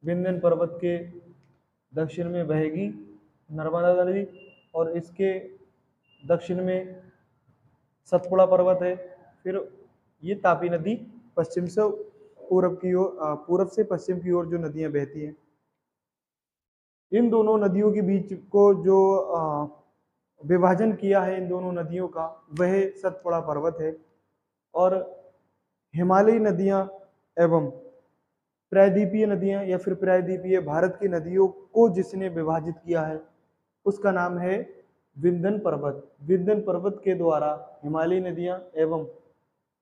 विंध्यन पर्वत के दक्षिण में बहेगी नर्मदा नदी, और इसके दक्षिण में सतपुड़ा पर्वत है। फिर ये तापी नदी पश्चिम से पूर्व की ओर, पूर्व से पश्चिम की ओर जो नदियां बहती हैं। इन दोनों नदियों के बीच को जो विभाजन किया है इन दोनों नदियों का, वह सतपुड़ा पर्वत है। और हिमालयी नदियां एवं प्रायद्वीपीय नदियां या फिर प्रायद्वीपीय भारत की नदियों को जिसने विभाजित किया है उसका नाम है विंध्यन पर्वत। विंध्यन पर्वत के द्वारा हिमालयी नदियां एवं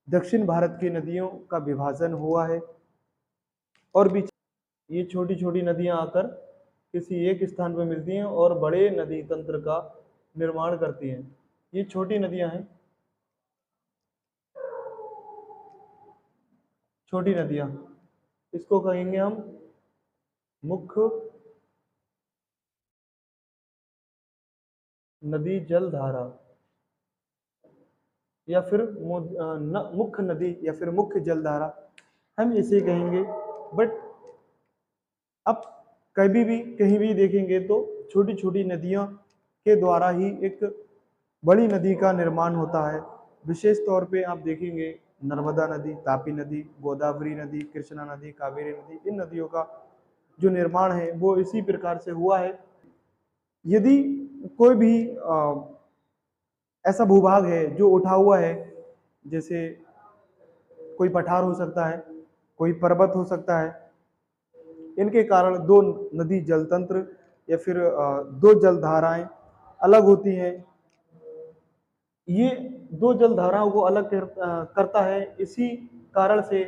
दक्षिण भारत की नदियों का विभाजन हुआ है, और बीच ये छोटी छोटी नदियां आकर किसी एक स्थान पर मिलती हैं और बड़े नदी तंत्र का निर्माण करती हैं। ये छोटी नदियां हैं, छोटी नदियां, इसको कहेंगे हम मुख्य नदी जल धारा, या फिर मुख्य नदी या फिर मुख्य जल धारा हम इसे कहेंगे। बट अब कभी भी कहीं भी देखेंगे तो छोटी छोटी नदियों के द्वारा ही एक बड़ी नदी का निर्माण होता है। विशेष तौर पे आप देखेंगे नर्मदा नदी, तापी नदी, गोदावरी नदी, कृष्णा नदी, कावेरी नदी, इन नदियों का जो निर्माण है वो इसी प्रकार से हुआ है। यदि कोई भी ऐसा भूभाग है जो उठा हुआ है, जैसे कोई पठार हो सकता है, कोई पर्वत हो सकता है, इनके कारण दो नदी जल तंत्र या फिर दो जल धाराएं अलग होती हैं। ये दो जल धाराओं को अलग करता है, इसी कारण से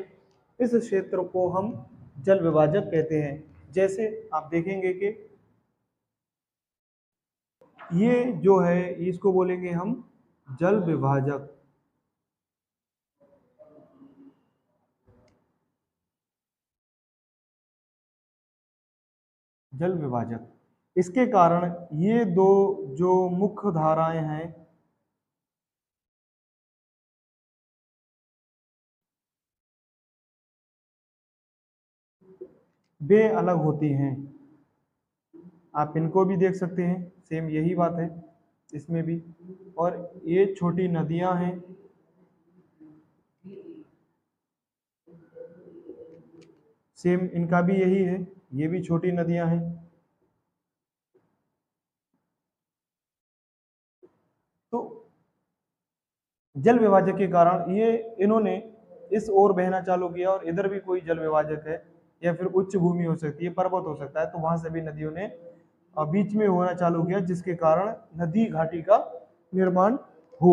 इस क्षेत्र को हम जल विभाजक कहते हैं। जैसे आप देखेंगे कि ये जो है इसको बोलेंगे हम जल विभाजक। जल विभाजक, इसके कारण ये दो जो मुख्य धाराएं हैं वे अलग होती हैं। आप इनको भी देख सकते हैं, सेम यही बात है इसमें भी। और ये छोटी नदियां हैं, सेम इनका भी यही है, ये भी छोटी नदियां हैं। तो जल विभाजक के कारण ये इन्होंने इस ओर बहना चालू किया, और इधर भी कोई जल विभाजक है या फिर उच्च भूमि हो सकती है, पर्वत हो सकता है, तो वहां से भी नदियों ने बीच में होना चालू किया, जिसके कारण नदी घाटी का निर्माण